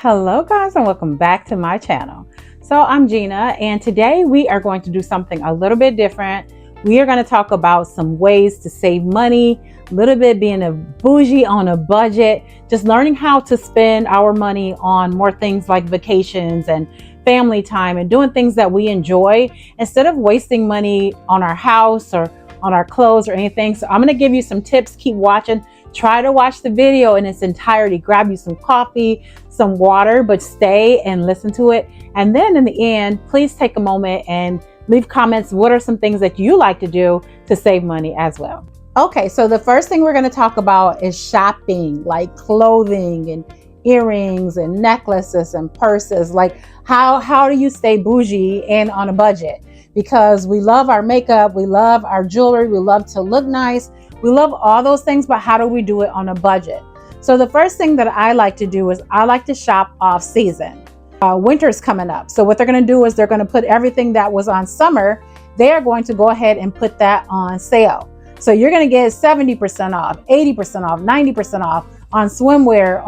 Hello guys, and welcome back to my channel. So I'm Gina, and today we are going to do something a little bit different. We are going to talk about some ways to save money, a little bit being a bougie on a budget, just learning how to spend our money on more things like vacations and family time and doing things that we enjoy instead of wasting money on our house or on our clothes or anything. So I'm going to give you some tips. Keep watching. Try to watch the video in its entirety. Grab you some coffee, some water, but stay and listen to it. And then in the end, please take a moment and leave comments. What are some things that you like to do to save money as well? Okay, so the first thing we're going to talk about is shopping, like clothing and earrings and necklaces and purses. Like how do you stay bougie and on a budget? Because we love our makeup, we love our jewelry, we love to look nice. We love all those things, but how do we do it on a budget? So the first thing that I like to do is I like to shop off season. Winter's coming up. So what they're going to do is they're going to put everything that was on summer, they are going to go ahead and put that on sale. So you're going to get 70% off, 80% off, 90% off on swimwear.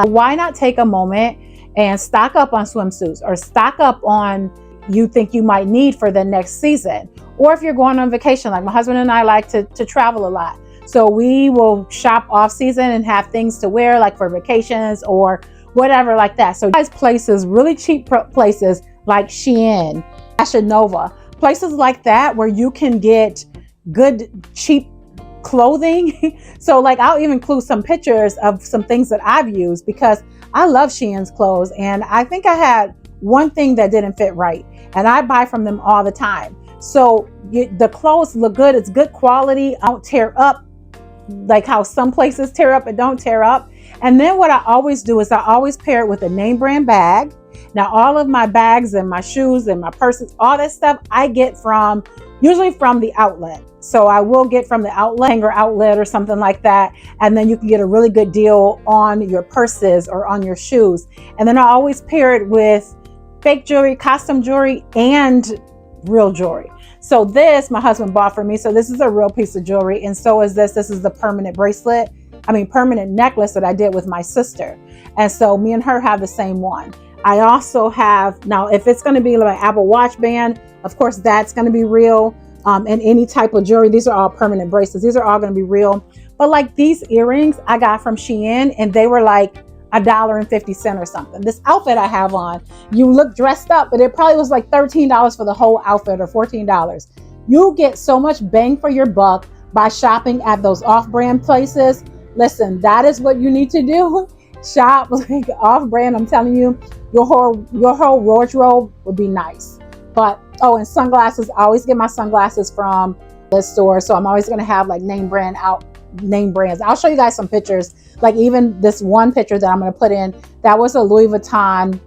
Why not take a moment and stock up on swimsuits or stock up on you think you might need for the next season? Or if you're going on vacation, like my husband and I like to travel a lot. So we will shop off season and have things to wear like for vacations or whatever like that. So guys, places, really cheap places like Shein, Fashion Nova, places like that where you can get good, cheap clothing. So like I'll even include some pictures of some things that I've used because I love Shein's clothes. And I think I had one thing that didn't fit right. And I buy from them all the time. So the clothes look good. It's good quality. I don't tear up like how some places tear up and don't tear up. And then what I always do is I always pair it with a name brand bag. Now, all of my bags and my shoes and my purses, all that stuff I get usually from the outlet. So I will get from the outlet, Hanger outlet or something like that. And then you can get a really good deal on your purses or on your shoes. And then I always pair it with fake jewelry, costume jewelry, and real jewelry. So this my husband bought for me. So this is a real piece of jewelry. And so is this. This is the permanent permanent necklace that I did with my sister. And so me and her have the same one. I also have, now if it's going to be like Apple Watch band, of course that's going to be real. And any type of jewelry, these are all permanent bracelets. These are all going to be real. But like these earrings I got from Shein and they were like $1.50 or something. This outfit I have on, you look dressed up, but it probably was like $13 for the whole outfit or $14. You get so much bang for your buck by shopping at those off-brand places. Listen, that is what you need to do. Shop like off-brand. I'm telling you, your whole wardrobe would be nice. But oh, and sunglasses. I always get my sunglasses from the store, so I'm always going to have like name brands. I'll show you guys some pictures. Like even this one picture that I'm going to put in, that was a Louis Vuitton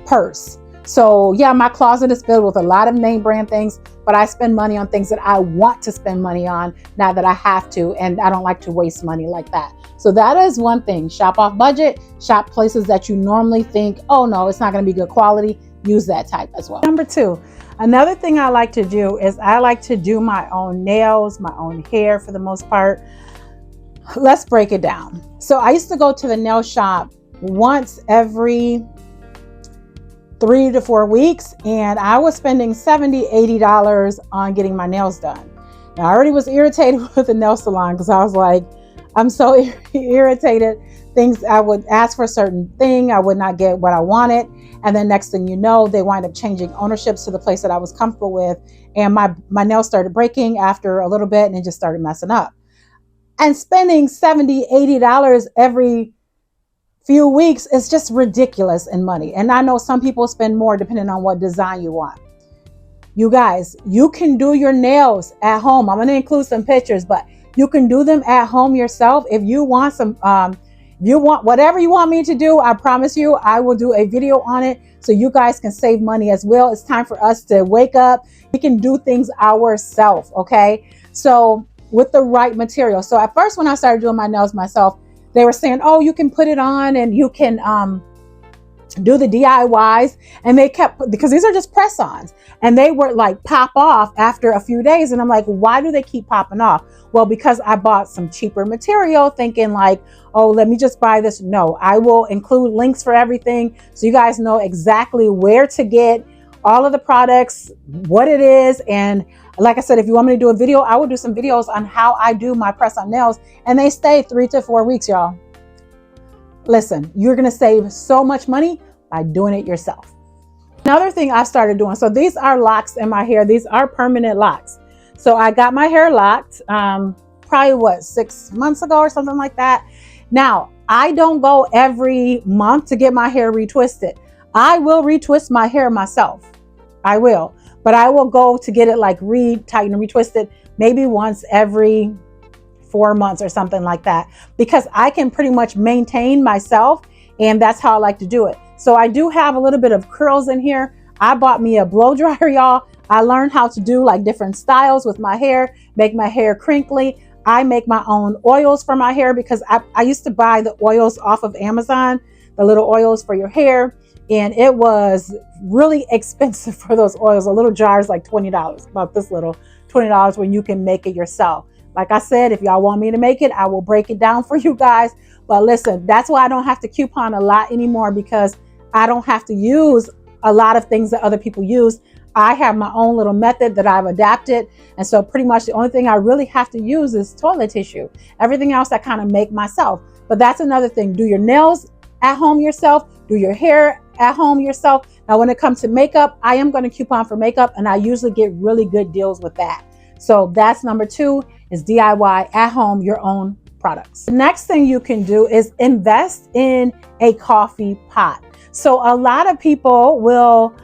purse. So yeah, my closet is filled with a lot of name brand things, but I spend money on things that I want to spend money on, not that I have to, and I don't like to waste money like that. So that is one thing. Shop off budget, shop places that you normally think, oh no, it's not going to be good quality. Use that type as well. Number two, another thing I like to do is I like to do my own nails, my own hair for the most part. Let's break it down. So I used to go to the nail shop once every 3 to 4 weeks, and I was spending $70, $80 on getting my nails done. Now, I already was irritated with the nail salon because I was like, I'm so irritated. Things I would ask for a certain thing, I would not get what I wanted. And then next thing you know, they wind up changing ownerships to the place that I was comfortable with. And my nails started breaking after a little bit and it just started messing up. And spending $70, $80 every few weeks is just ridiculous in money. And I know some people spend more depending on what design you want. You guys, you can do your nails at home. I'm going to include some pictures, but you can do them at home yourself. If you want whatever you want me to do, I promise you, I will do a video on it so you guys can save money as well. It's time for us to wake up. We can do things ourselves, okay? So with the right material. So at first when I started doing my nails myself, they were saying, oh, you can put it on and you can do the DIYs, and they kept, because these are just press-ons, and they were like pop off after a few days. And I'm like, why do they keep popping off? Well, because I bought some cheaper material thinking like, oh, let me just buy this. No, I will include links for everything so you guys know exactly where to get all of the products, what it is. And like I said, if you want me to do a video, I will do some videos on how I do my press-on nails, and they stay 3 to 4 weeks, y'all. Listen, you're going to save so much money by doing it yourself. Another thing I started doing, so these are locks in my hair. These are permanent locks. So I got my hair locked probably 6 months ago or something like that. Now, I don't go every month to get my hair retwisted. I will retwist my hair myself. I will. But I will go to get it like retightened and retwisted maybe once every 4 months or something like that, because I can pretty much maintain myself, and that's how I like to do it. So I do have a little bit of curls in here. I bought me a blow dryer, y'all. I learned how to do like different styles with my hair, make my hair crinkly. I make my own oils for my hair because I used to buy the oils off of Amazon, the little oils for your hair, and it was really expensive for those oils. A little jar is like $20, about this little, $20 when you can make it yourself. Like I said, if y'all want me to make it, I will break it down for you guys. But listen, that's why I don't have to coupon a lot anymore, because I don't have to use a lot of things that other people use. I have my own little method that I've adapted. And so pretty much the only thing I really have to use is toilet tissue. Everything else I kind of make myself. But that's another thing. Do your nails at home yourself. Do your hair at home yourself. Now, when it comes to makeup, I am going to coupon for makeup, and I usually get really good deals with that. So that's number 2, is DIY at home your own products. The next thing you can do is invest in a coffee pot. So a lot of people will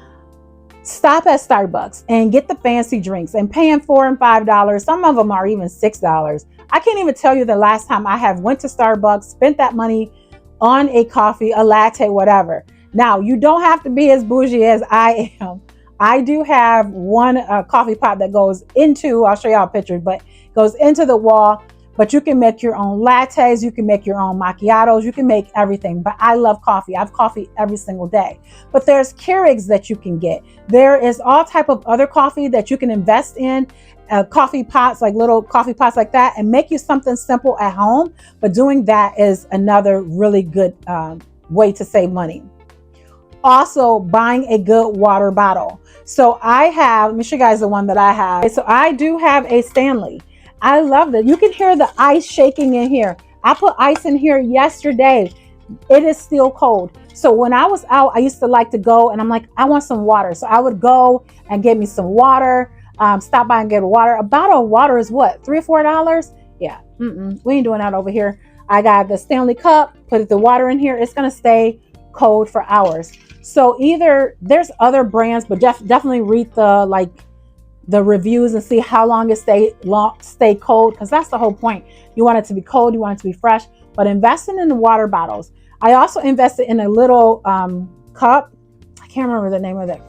stop at Starbucks and get the fancy drinks and paying $4 and $5. Some of them are even $6. I can't even tell you the last time I have went to Starbucks, spent that money on a coffee, a latte, whatever. Now, you don't have to be as bougie as I am. I do have one coffee pot that goes into, I'll show y'all pictures, but goes into the wall. But you can make your own lattes, you can make your own macchiatos, you can make everything. But I love coffee. I have coffee every single day. But there's Keurigs that you can get. There is all type of other coffee that you can invest in, coffee pots, like little coffee pots like that, and make you something simple at home. But doing that is another really good way to save money. Also, buying a good water bottle. So I have, let me show you guys the one that I have. So I do have a Stanley. I love that. You can hear the ice shaking in here. I put ice in here yesterday. It is still cold. So when I was out, I used to like to go and I'm like, I want some water. So I would go and get me some water, stop by and get water. A bottle of water is what, $3 or $4? Yeah, we ain't doing that over here. I got the Stanley cup, put the water in here. It's going to stay cold for hours. So either there's other brands, but definitely read the reviews and see how long it stay cold, because that's the whole point. You want it to be cold, you want it to be fresh. But investing in the water bottles. I also invested in a little cup. I can't remember the name of that.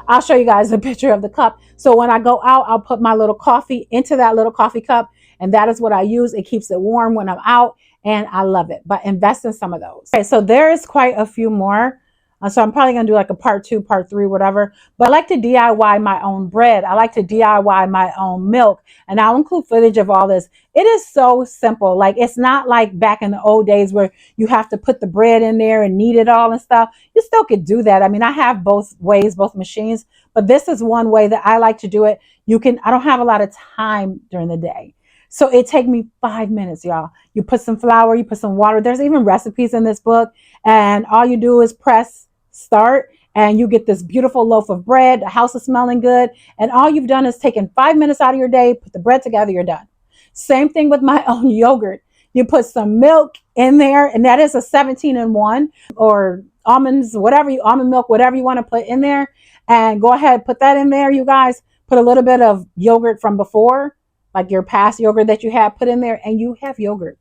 I'll show you guys a picture of the cup. So when I go out, I'll put my little coffee into that little coffee cup, and that is what I use. It keeps it warm when I'm out, and I love it. But invest in some of those. Okay, so there is quite a few more. So I'm probably going to do like a part 2, part 3, whatever. But I like to DIY my own bread. I like to DIY my own milk. And I'll include footage of all this. It is so simple. Like, it's not like back in the old days where you have to put the bread in there and knead it all and stuff. You still could do that. I mean, I have both ways, both machines. But this is one way that I like to do it. I don't have a lot of time during the day. So it take me 5 minutes, y'all. You put some flour, you put some water. There's even recipes in this book. And all you do is press start, and you get this beautiful loaf of bread. The house is smelling good. And all you've done is taken 5 minutes out of your day, put the bread together, you're done. Same thing with my own yogurt. You put some milk in there, and that is a 17-in-1 or almonds, almond milk, whatever you want to put in there. And go ahead, put that in there, you guys. Put a little bit of yogurt from before, like your past yogurt that you had, put in there, and you have yogurt.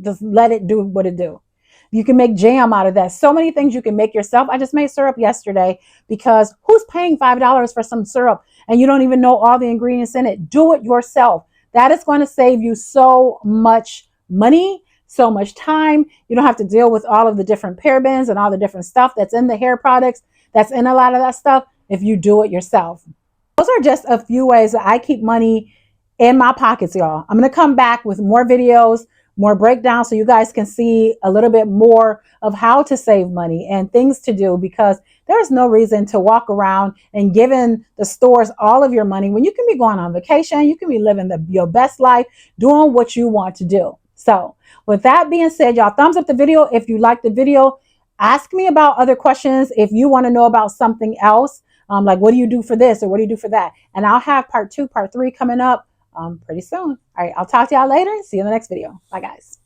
Just let it do what it do. You can make jam out of that. So many things you can make yourself. I just made syrup yesterday, because who's paying $5 for some syrup and you don't even know all the ingredients in it? Do it yourself. That is going to save you so much money, so much time. You don't have to deal with all of the different parabens and all the different stuff that's in the hair products, that's in a lot of that stuff, if you do it yourself. Those are just a few ways that I keep money in my pockets, y'all. I'm going to come back with more videos, more breakdowns, so you guys can see a little bit more of how to save money and things to do, because there's no reason to walk around and giving the stores all of your money when you can be going on vacation. You can be living your best life, doing what you want to do. So with that being said, y'all, thumbs up the video if you like the video. Ask me about other questions if you want to know about something else. Like, what do you do for this or what do you do for that? And I'll have part 2, part 3 coming up pretty soon. All right, I'll talk to y'all later. See you in the next video. Bye, guys.